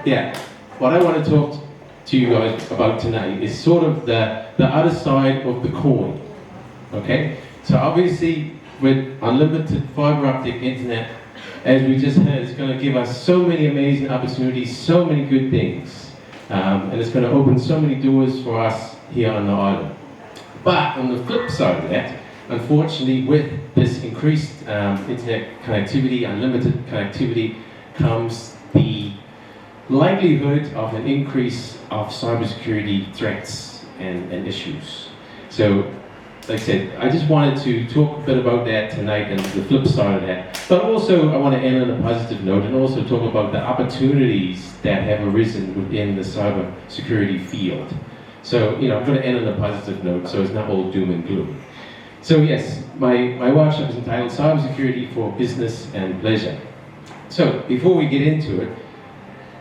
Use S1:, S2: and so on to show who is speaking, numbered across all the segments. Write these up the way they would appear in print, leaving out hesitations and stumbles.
S1: Yeah, what I want to talk to you guys about tonight is sort of the other side of the coin. Okay? So obviously, with unlimited fiber optic internet, as we just heard, it's going to give us so many amazing opportunities, so many good things. And it's going to open so many doors for us here on the island. But on the flip side of that, unfortunately, with this increased internet connectivity, unlimited connectivity, comes the likelihood of an increase of cybersecurity threats and issues. So, like I said, I just wanted to talk a bit about that tonight and the flip side of that. But also, I want to end on a positive note and also talk about the opportunities that have arisen within the cybersecurity field. So, I'm going to end on a positive note, so it's not all doom and gloom. So yes, my workshop is entitled Cybersecurity for Business and Pleasure. So, before we get into it,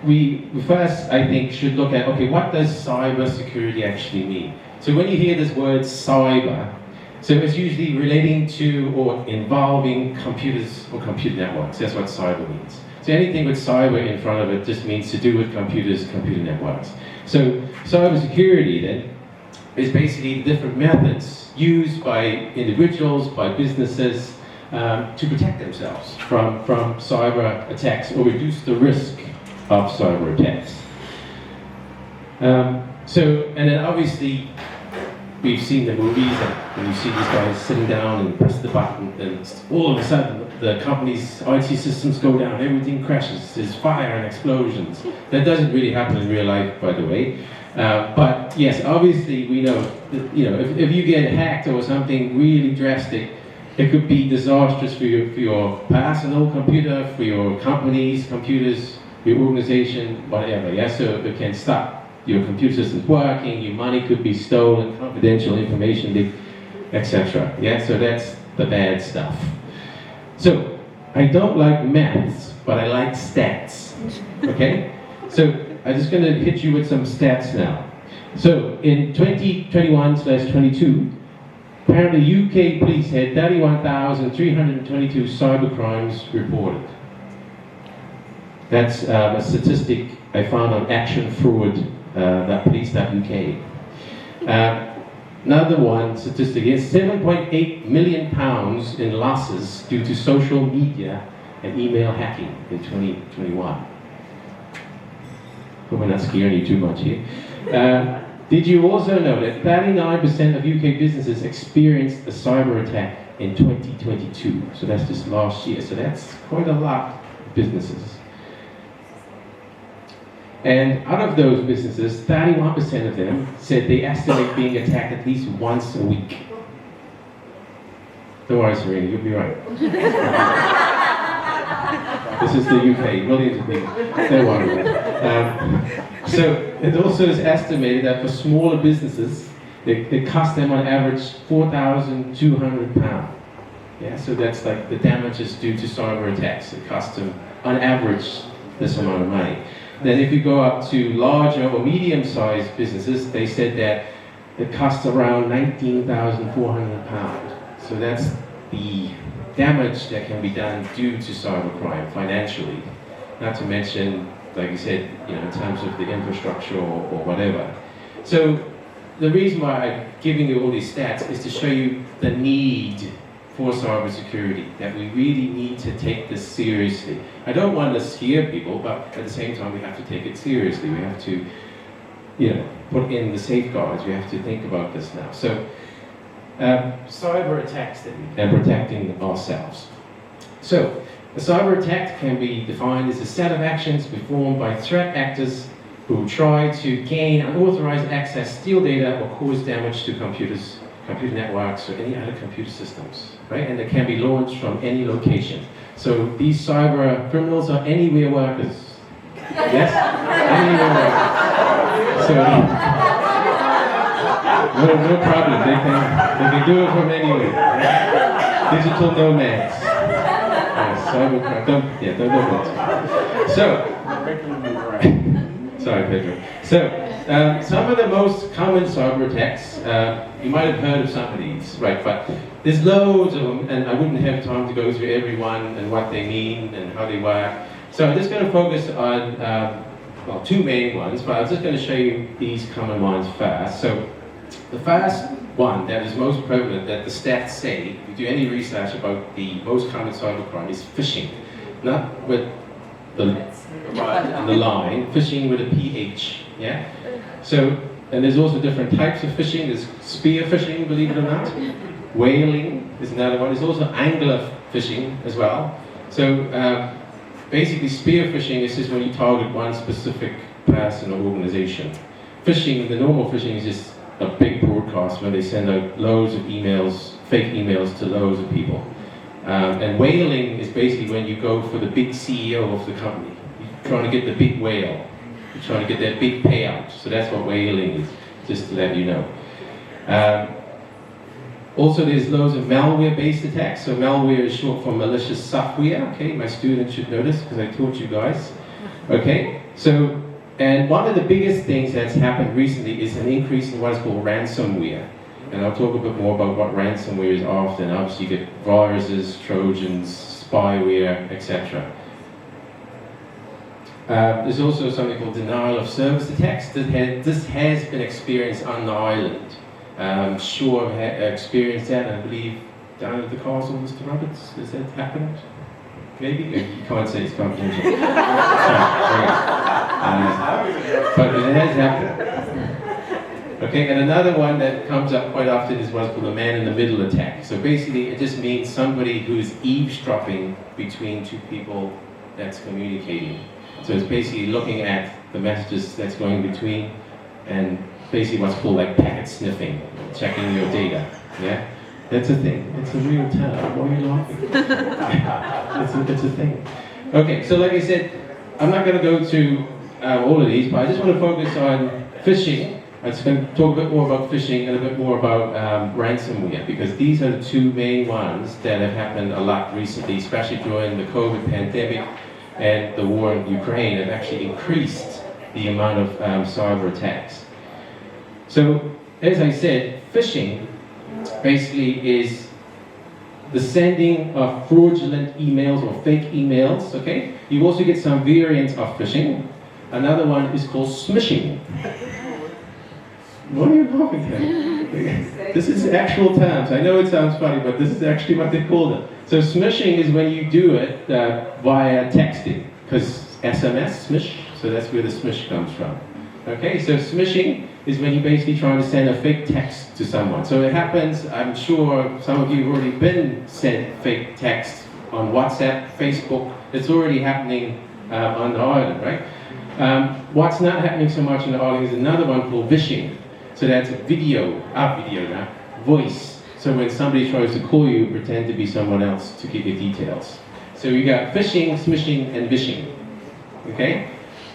S1: we first, I think, should look at, okay, what does cybersecurity actually mean? So when you hear this word cyber, so it's usually relating to or involving computers or computer networks. That's what cyber means. So anything with cyber in front of it just means to do with computers, computer networks. So cybersecurity then is basically different methods used by individuals, by businesses, to protect themselves from cyber attacks or reduce the risk of cyber attacks. And then obviously, we've seen the movies, and when you see these guys sitting down and press the button, and all of a sudden the company's IT systems go down, everything crashes, there's fire and explosions. That doesn't really happen in real life, by the way. But yes, obviously we know that, if you get hacked or something really drastic, it could be disastrous for your personal computer, for your company's computers, your organization, whatever. Yeah, so it can stop your computer systems working, your money could be stolen, confidential information leaked, etc. Yeah, so that's the bad stuff. So I don't like maths, but I like stats. Okay? So I'm just going to hit you with some stats now. So in 2021/22, apparently UK police had 31,322 cybercrimes reported. That's a statistic I found on Action Fraud. Police.uk. Another one statistic is £7.8 million in losses due to social media and email hacking in 2021. Hope I'm not scaring you too much here. Did you also know that 39% of UK businesses experienced a cyber attack in 2022? So that's just last year. So that's quite a lot of businesses. And out of those businesses, 31% of them said they estimate being attacked at least once a week. Don't worry, Serena, you'll be right. This is the UK, millions of people. Don't worry. So it also is estimated that for smaller businesses, it costs them on average £4,200. Yeah, so that's like the damages due to cyber attacks. It costs them, on average, this amount of money. Then if you go up to larger or medium-sized businesses, they said that it costs around £19,400. So that's the damage that can be done due to cybercrime financially. Not to mention, like you said, in terms of the infrastructure or whatever. So the reason why I'm giving you all these stats is to show you the need for cybersecurity, that we really need to take this seriously. I don't want to scare people, but at the same time we have to take it seriously. We have to, put in the safeguards. We have to think about this now. So, cyber attacks and protecting ourselves. So, a cyber attack can be defined as a set of actions performed by threat actors who try to gain unauthorized access, steal data, or cause damage to computers, computer networks, or any other computer systems, right? And they can be launched from any location. So these cyber criminals are anywhere workers. Yes? Anywhere workers. So, no problem. They can do it from anywhere. Right? Digital nomads. Cyber, don't go there. So, sorry, Pedro. So, some of the most common cyber attacks, you might have heard of some of these, right? But there's loads of them, and I wouldn't have time to go through every one and what they mean and how they work. So I'm just going to focus on well, two main ones, but I'm just going to show you these common ones first. So the first one that is most prevalent, that the stats say, if you do any research about the most common cybercrime, is phishing. Not with the line, phishing with a PH, yeah? So, and there's also different types of phishing. There's spear phishing, believe it or not. Whaling is another one. There's also angler phishing as well. So basically spear phishing is just when you target one specific person or organization. Phishing, the normal phishing is just a big broadcast where they send out loads of emails, fake emails to loads of people. And whaling is basically when you go for the big CEO of the company. You're trying to get the big whale. You're trying to get that big payout. So that's what whaling is, just to let you know. Also, there's loads of malware-based attacks. So malware is short for malicious software. Okay, my students should know this because I taught you guys. Okay, so, and one of the biggest things that's happened recently is an increase in what is called ransomware. And I'll talk a bit more about what ransomware is often. Obviously, you get viruses, trojans, spyware, etc. There's also something called denial of service attacks. This has been experienced on the island. Sure, I've experienced that, I believe, down at the castle, Mr. Roberts. Has that happened? Maybe? You can't say it's confidential. But it has happened. Okay, and another one that comes up quite often is what's called a man-in-the-middle attack. So basically, it just means somebody who is eavesdropping between two people that's communicating. So it's basically looking at the messages that's going between, and basically what's called like packet sniffing, checking your data. Yeah, that's a thing. It's a real term. Why are you laughing? it's a thing. Okay, so like I said, I'm not going to go through all of these, but I just want to focus on phishing. I'm just going to talk a bit more about phishing and a bit more about ransomware, because these are the two main ones that have happened a lot recently, especially during the COVID pandemic and the war in Ukraine. Have actually increased the amount of cyber attacks. So, as I said, phishing basically is the sending of fraudulent emails or fake emails, okay? You also get some variants of phishing. Another one is called smishing. What are you laughing at? This is actual terms. I know it sounds funny, but this is actually what they call it. So smishing is when you do it via texting, because SMS, smish, so that's where the smish comes from. Okay, so smishing is when you're basically trying to send a fake text to someone. So it happens, I'm sure some of you have already been sent fake text on WhatsApp, Facebook. It's already happening on the island, right? What's not happening so much on the island is another one called vishing. So that's voice. So when somebody tries to call you, pretend to be someone else to give you details. So you got phishing, smishing, and vishing. Okay?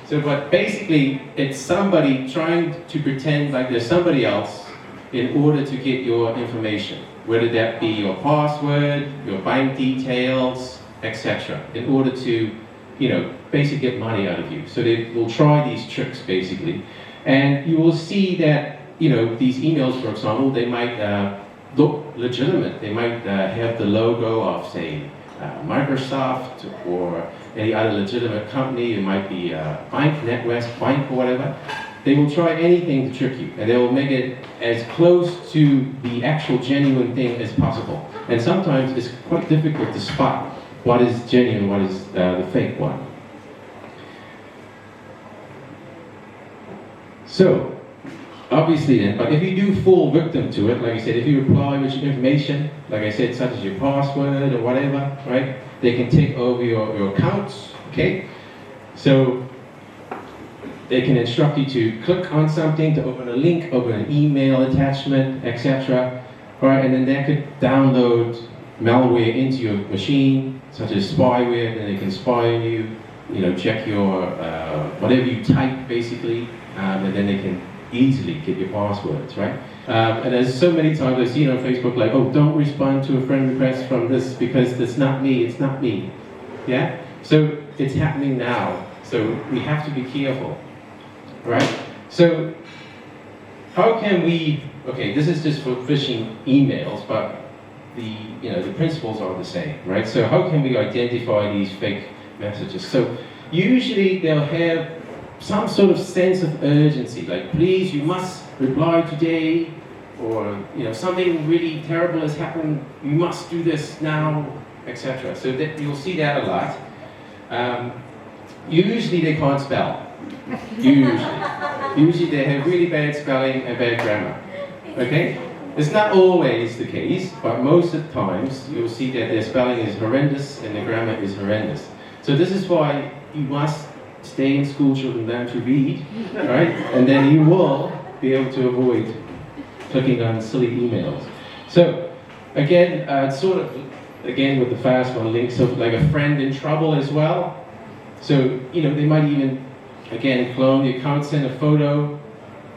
S1: So, but basically, it's somebody trying to pretend like there's somebody else in order to get your information, whether that be your password, your bank details, etc., in order to, basically get money out of you. So they will try these tricks, basically. And you will see that, these emails, for example, they might look legitimate. They might have the logo of, say, Microsoft or any other legitimate company. It might be Bank, NatWest Bank or whatever. They will try anything to trick you, and they will make it as close to the actual genuine thing as possible. And sometimes it's quite difficult to spot what is genuine, what is the fake one. So, obviously then, but if you do fall victim to it, like I said, if you reply with your information, like I said, such as your password or whatever, right, they can take over your accounts, okay? So, they can instruct you to click on something, to open a link, open an email attachment, etc. Right, and then they could download malware into your machine, such as spyware, and they can spy on you, check your, whatever you type basically, and then they can easily get your passwords, right? And there's so many times I've seen on Facebook like, oh, don't respond to a friend request from this because it's not me, yeah? So it's happening now, so we have to be careful, right? So how can we, okay, this is just for phishing emails, but the principles are the same, right? So how can we identify these fake messages? So usually they'll have some sort of sense of urgency, like please, you must reply today, or something really terrible has happened, you must do this now, etc. So that you'll see that a lot. Usually they can't spell. Usually they have really bad spelling and bad grammar. Okay? It's not always the case, but most of the times you'll see that their spelling is horrendous and the grammar is horrendous. So this is why you must stay in school, children, learn to read, right? And then you will be able to avoid clicking on silly emails. So again, again with the fast one, links of like a friend in trouble as well. So they might even again clone the account, send a photo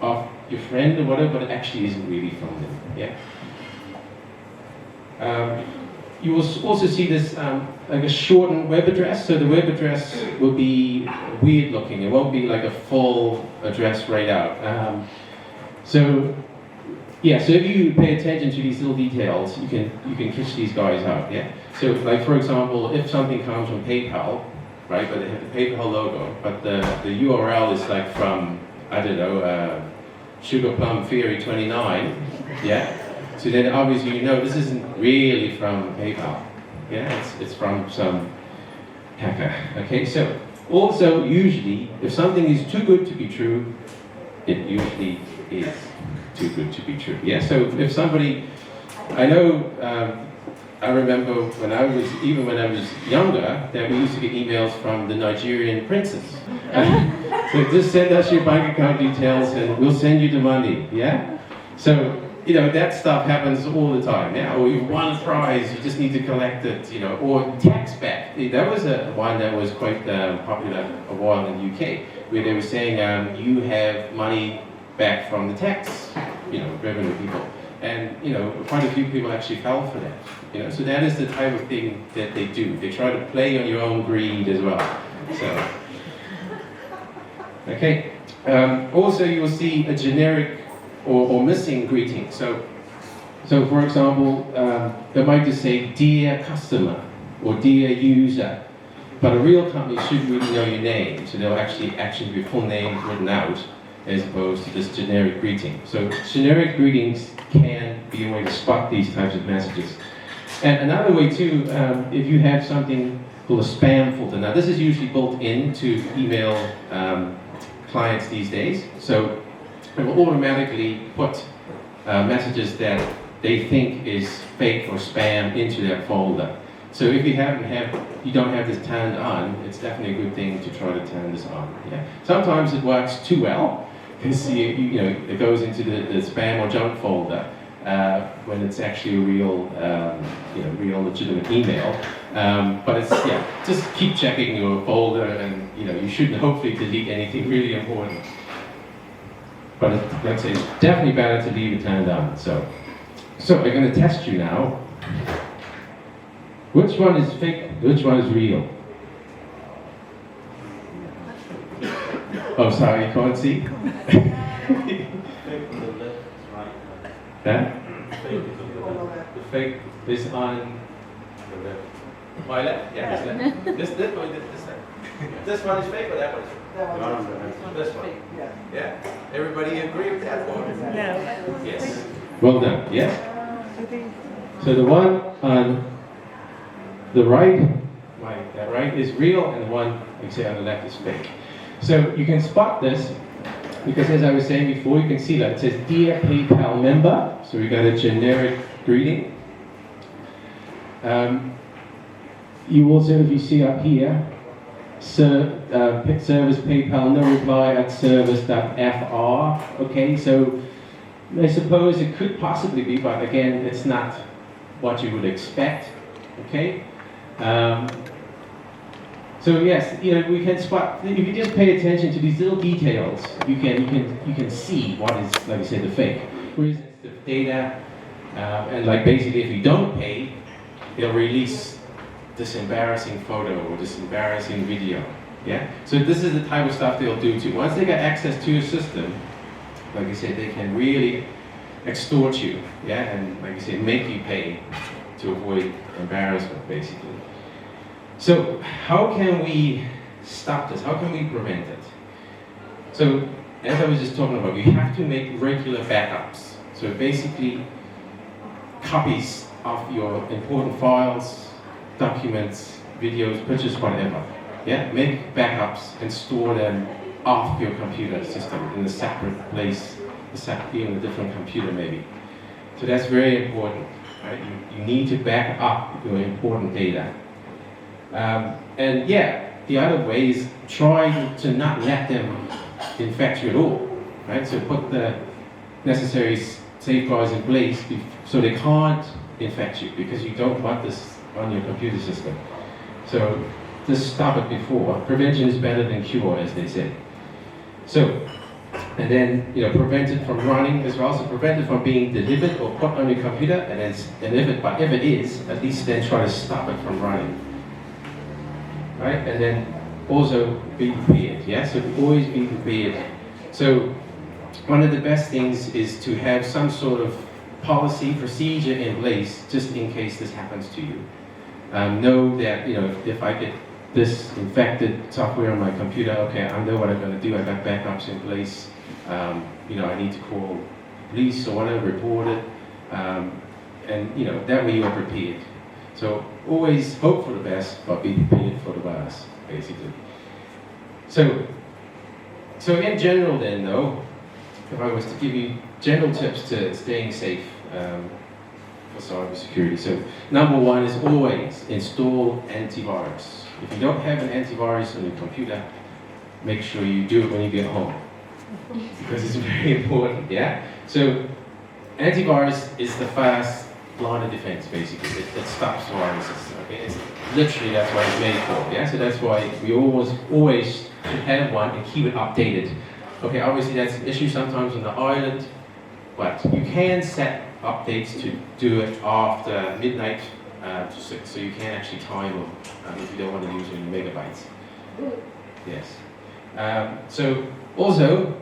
S1: of your friend or whatever, but it actually isn't really from them. Yeah. You will also see this like a shortened web address. So the web address will be weird looking. It won't be like a full address right out. So if you pay attention to these little details, you can catch these guys out. Yeah. So like for example, if something comes from PayPal, right, but they have the PayPal logo, but the URL is like from I don't know. Sugar Plum Theory 29, yeah? So then obviously this isn't really from PayPal, yeah? It's from some hacker, okay? So also usually, if something is too good to be true, it usually is too good to be true, yeah? So if somebody, I know, I remember when I was younger, that we used to get emails from the Nigerian princes. So just send us your bank account details and we'll send you the money, yeah? So, that stuff happens all the time, yeah? Or you won a prize, you just need to collect it, or tax back. That was one that was quite popular a while in the UK, where they were saying you have money back from the tax, revenue people. And, quite a few people actually fell for that, So that is the type of thing that they do. They try to play on your own greed as well, so. Okay. Also, you will see a generic or missing greeting. So for example, they might just say, "Dear customer," or "Dear user," but a real company should really know your name, so they'll actually have your full name written out, as opposed to this generic greeting. So generic greetings can be a way to spot these types of messages. And another way too, if you have something called a spam filter. Now this is usually built into email clients these days, so it will automatically put messages that they think is fake or spam into that folder. So if you don't have this turned on, it's definitely a good thing to try to turn this on. Yeah. Sometimes it works too well, because it goes into the spam or junk folder when it's actually a real legitimate email. But it's just keep checking your folder, and you shouldn't hopefully delete anything really important. But like I say, it's definitely better to leave it turned on. So we're going to test you now. Which one is fake? Which one is real? Oh, sorry, you can't see. Huh? The fake is on the left. My left? Yeah, this left. This one, this left. This one is fake, or that one is fake? This one. Yeah. Everybody agree with that one?
S2: No.
S1: Yes. Well done. Yes. So the one on the right, that right is real, and the one you say on the left is fake. So you can spot this because, as I was saying before, you can see that it says "Dear PayPal member," so we got a generic greeting. You also, if you see up here, service PayPal no reply at service.fr. Okay, so I suppose it could possibly be, but again, it's not what you would expect. Okay. So yes, we can spot. If you just pay attention to these little details, you can see what is, like I said, the fake. Whereas the data, and like basically, if you don't pay, they'll release this embarrassing photo or this embarrassing video. Yeah. So this is the type of stuff they'll do too. Once they get access to your system, like I said, they can really extort you. Yeah, and like I said, make you pay to avoid embarrassment, basically. So how can we stop this? How can we prevent it? So, as I was just talking about, you have to make regular backups. So basically, copies of your important files, documents, videos, pictures, whatever. Yeah, make backups and store them off your computer system in a separate place, even a different computer maybe. So that's very important. Right? You need to back up your important data. And yeah, the other way is try to not let them infect you at all. Right? So put the necessary safeguards in place so they can't infect you, because you don't want this on your computer system. So just stop it before. Prevention is better than cure, as they say. So, and then prevent it from running as well. So prevent it from being delivered or put on your computer, and if it is, at least then try to stop it from running. Right? And then also be prepared. Yeah. So always be prepared. So one of the best things is to have some sort of policy, procedure in place, just in case this happens to you. Know that if I get this infected software on my computer, okay, I know what I'm going to do. I got backups in place. I need to call police or whatever, report it, and that way you are prepared. So always hope for the best, but be prepared for the worst, basically. So in general, then, though, if I was to give you general tips to staying safe for cybersecurity, so number one is always install antivirus. If you don't have an antivirus on your computer, make sure you do it when you get home, because it's very important, yeah? So antivirus is the first line of defense, basically. It stops viruses, okay? It's literally, that's what it's made for, yeah? So that's why we always should have one and keep it updated. Okay, obviously that's an issue sometimes on the island, but you can set updates to do it after midnight to 6, so you can actually time them if you don't want to use any megabytes. Yes. So also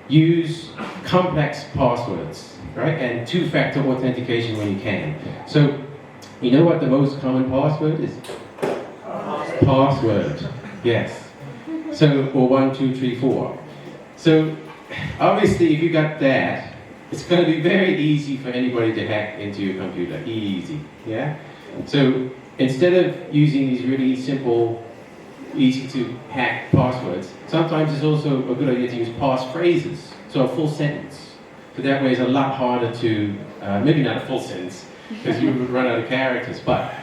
S1: use complex passwords, right? And two-factor authentication when you can. So you know what the most common password is? Password. Yes. So, or 1, 2, 3, 4. So obviously if you got that, it's going to be very easy for anybody to hack into your computer. Easy, yeah? So instead of using these really simple, easy to hack passwords, sometimes it's also a good idea to use passphrases. So a full sentence. So that way it's a lot harder to, maybe not a full sentence, because you would run out of characters, but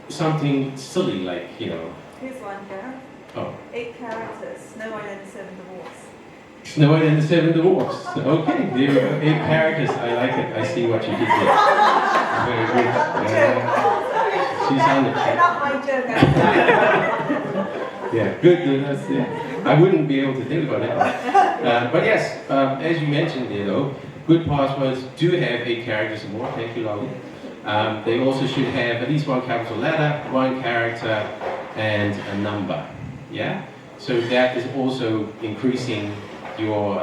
S1: something silly like,
S2: Here's one, Gareth.
S1: Oh.
S2: 8 characters, Snow White and the 7 Dwarfs.
S1: Snow White and the 7 Dwarfs. Okay, there we go. 8 characters. I like it. I see what you did there. Very good. She's on it.
S2: Not my joke.
S1: Yeah, good. That's, yeah. I wouldn't be able to think about it. But yes, as you mentioned there though, good passwords do have 8 characters or more. Thank you, Lolly. They also should have at least 1 capital letter, 1 character, and a number. Yeah? So that is also increasing your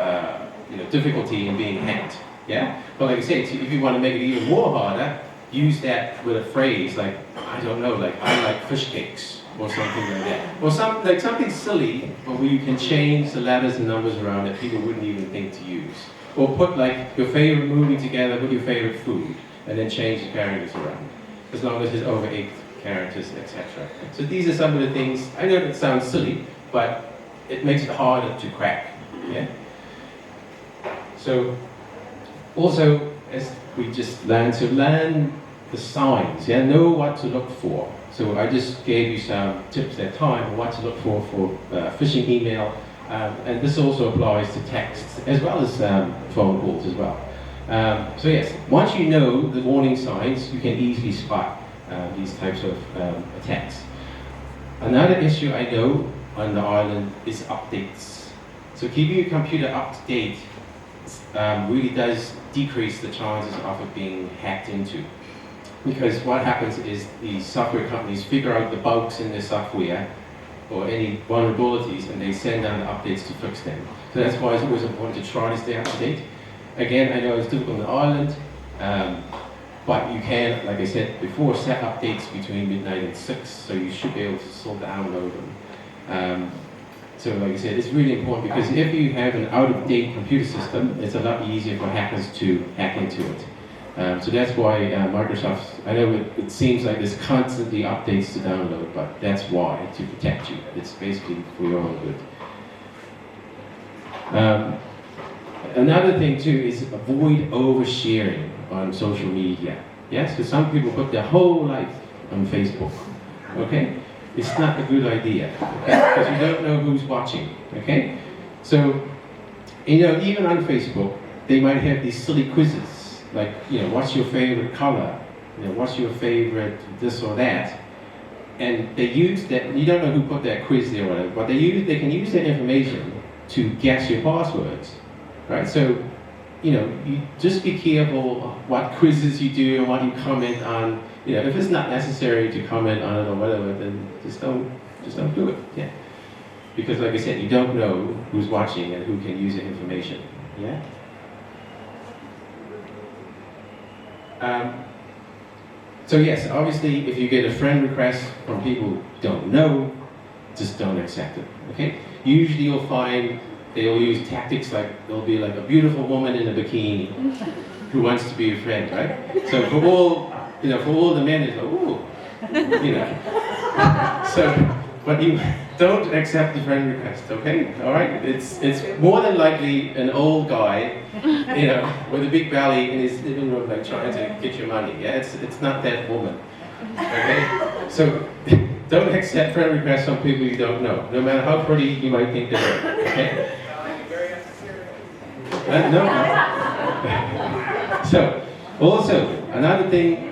S1: difficulty in being hacked. Yeah? But like I said, if you want to make it even more harder, use that with a phrase like, I don't know, like I like fish cakes or something like that. Or something silly, but where you can change the letters and numbers around that people wouldn't even think to use. Or put like your favorite movie together with your favorite food, and then change the characters around, as long as it's over 8 characters, etc. So these are some of the things. I know it sounds silly, but it makes it harder to crack. Yeah. So also, as we just learned, to learn the signs. Yeah, know what to look for. So I just gave you some tips at time on what to look for phishing email, and this also applies to texts as well as phone calls as well. So yes, once you know the warning signs, you can easily spot these types of attacks. Another issue I know on the island is updates. So keeping your computer up to date really does decrease the chances of it being hacked into. Because what happens is these software companies figure out the bugs in their software or any vulnerabilities, and they send down the updates to fix them. So that's why it's always important to try to stay up to date. Again, I know it's difficult on the island, but you can, like I said before, set updates between midnight and 6, so you should be able to still download them. So like I said, it's really important because if you have an out-of-date computer system, it's a lot easier for hackers to hack into it. So that's why Microsoft, I know it seems like there's constantly updates to download, but that's why, to protect you. It's basically for your own good. Another thing too is avoid oversharing on social media. Yes, because some people put their whole life on Facebook. Okay? It's not a good idea, because you don't know who's watching. Okay? So, even on Facebook, they might have these silly quizzes, like, what's your favorite color? What's your favorite this or that? And they use that, you don't know who put that quiz there or whatever, but they can use that information to guess your passwords, right? So, you just be careful what quizzes you do and what you comment on. If it's not necessary to comment on it or whatever, then just don't do it. Yeah, because like I said, you don't know who's watching and who can use the information. Yeah. So yes, obviously, if you get a friend request from people who don't know, just don't accept it. Okay. Usually, you'll find they'll use tactics like there'll be like a beautiful woman in a bikini who wants to be a friend, right? So for all the men, it's like, ooh, So, but you don't accept the friend request, okay? All right? It's more than likely an old guy, with a big belly in his living room, like trying to get your money. Yeah, it's not that woman, okay? So. Don't accept friend requests from people you don't know, no matter how pretty you might think they are. Okay? No. So, also another thing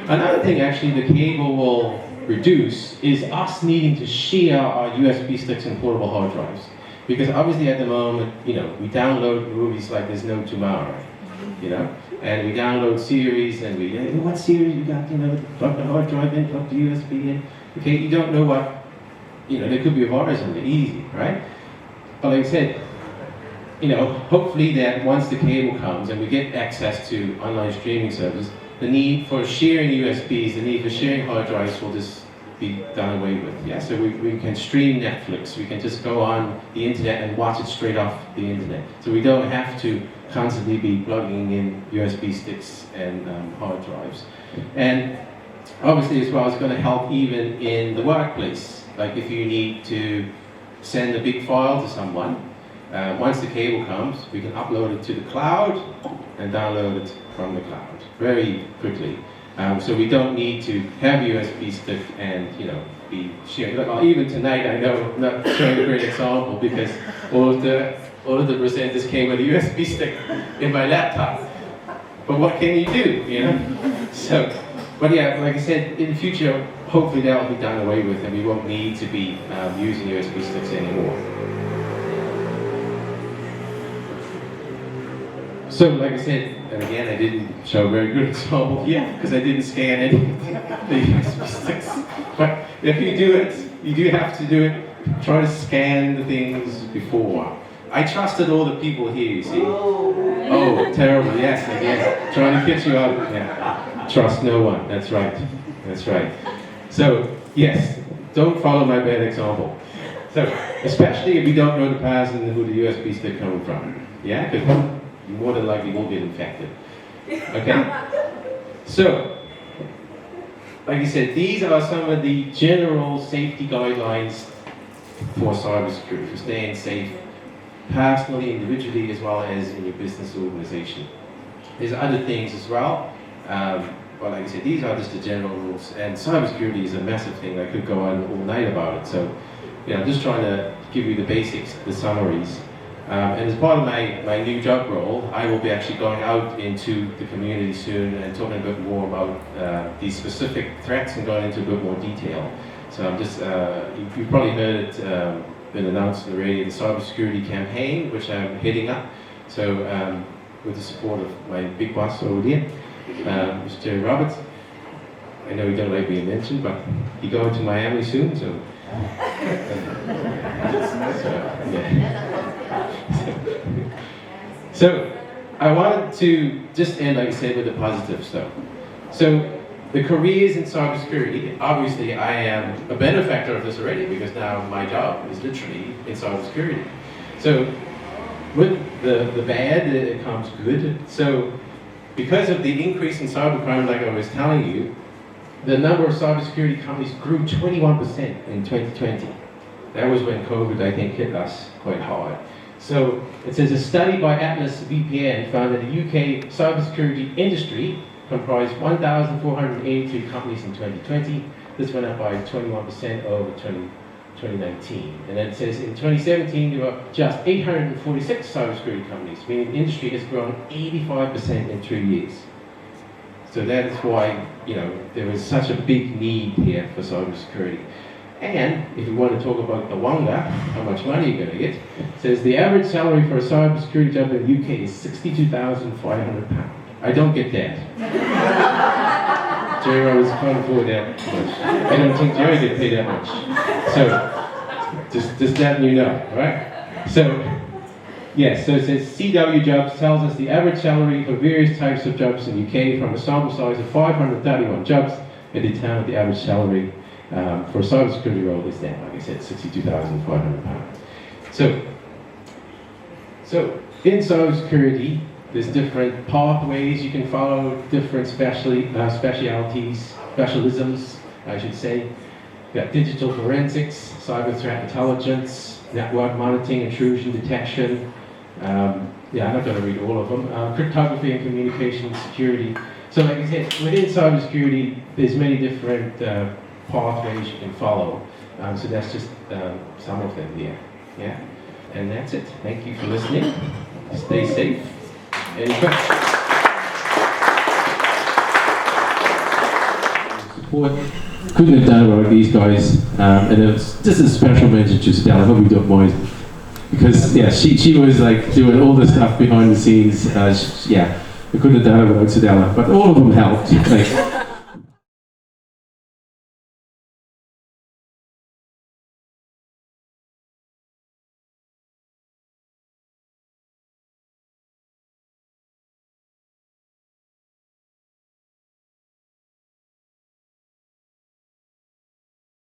S1: actually the cable will reduce is us needing to share our USB sticks and portable hard drives, because obviously at the moment, we download movies like there's no tomorrow, and we download series and what series you got, plug the hard drive in, plug the USB in. Okay, you don't know what, there could be a virus on it, easy, right? But like I said, hopefully that once the cable comes and we get access to online streaming service, the need for sharing USBs, the need for sharing hard drives will just be done away with. Yeah, so we can stream Netflix, we can just go on the internet and watch it straight off the internet. So we don't have to constantly be plugging in USB sticks and hard drives. And obviously as well, it's going to help even in the workplace. Like if you need to send a big file to someone, once the cable comes, we can upload it to the cloud and download it from the cloud very quickly. So we don't need to have USB stick and be sharing. Like, even tonight, I know I'm not showing a great example because all of the presenters came with a USB stick in my laptop. But what can you do? So. But yeah, like I said, in the future, hopefully that will be done away with and we won't need to be using USB sticks anymore. So like I said, and again, I didn't show a very good example here because I didn't scan any of the USB sticks. But if you do it, you do have to do it, try to scan the things before. I trusted all the people here, you see. Oh, terrible, yes, again, trying to catch you up. Yeah. Trust no one, that's right. So, yes, don't follow my bad example. So, especially if you don't know the person who the USB stick coming from. Yeah, because you more than likely will get infected. Okay? So, like I said, these are some of the general safety guidelines for cybersecurity, for staying safe, personally, individually, as well as in your business organization. There's other things as well. But like I said, these are just the general rules, and cybersecurity is a massive thing. I could go on all night about it. So, I'm just trying to give you the basics, the summaries. And as part of my new job role, I will be actually going out into the community soon and talking a bit more about these specific threats and going into a bit more detail. So I'm just, you've probably heard it been announced on the radio, the cybersecurity campaign, which I'm heading up. So with the support of my big boss over there, Mr. Jerry Roberts. I know he don't like being mentioned, but he's going to Miami soon, so. So I wanted to just end, like I said, with the positive stuff. So the careers in cybersecurity, obviously I am a benefactor of this already because now my job is literally in cybersecurity. So with the bad, it comes good. So because of the increase in cybercrime, like I was telling you, the number of cybersecurity companies grew 21% in 2020. That was when COVID, I think, hit us quite hard. So it says a study by Atlas VPN found that the UK cybersecurity industry comprised 1,483 companies in 2020. This went up by 21% over 2019. And then it says in 2017 there were just 846 cybersecurity companies, meaning the industry has grown 85% in 3 years. So that is why, you know, there was such a big need here for cybersecurity. And if you want to talk about the wanga, how much money you're going to get, it says the average salary for a cybersecurity job in the UK is £62,500. I don't get that. Jerry Roberts can't afford that much. I don't think Jerry did pay that much. So, just that you know, right? So, yes, so it says CW Jobs tells us the average salary for various types of jobs in the UK from a sample size of 531 jobs at the time of the average salary for a cybersecurity role is then, like I said, £62,500. So in cybersecurity, there's different pathways you can follow, different specialities, specialisms, I should say. You've got digital forensics, cyber threat intelligence, network monitoring, intrusion detection. I'm not going to read all of them. Cryptography and communication security. So like I said, within cybersecurity, there's many different pathways you can follow. So that's just some of them here. Yeah, and that's it. Thank you for listening. Stay safe. Any questions? Support. Couldn't have done without these guys. And it was just a special mention to Stella. I hope you don't mind. Because yeah, she was like doing all the stuff behind the scenes. We couldn't have done it without Stella, but all of them helped. Like,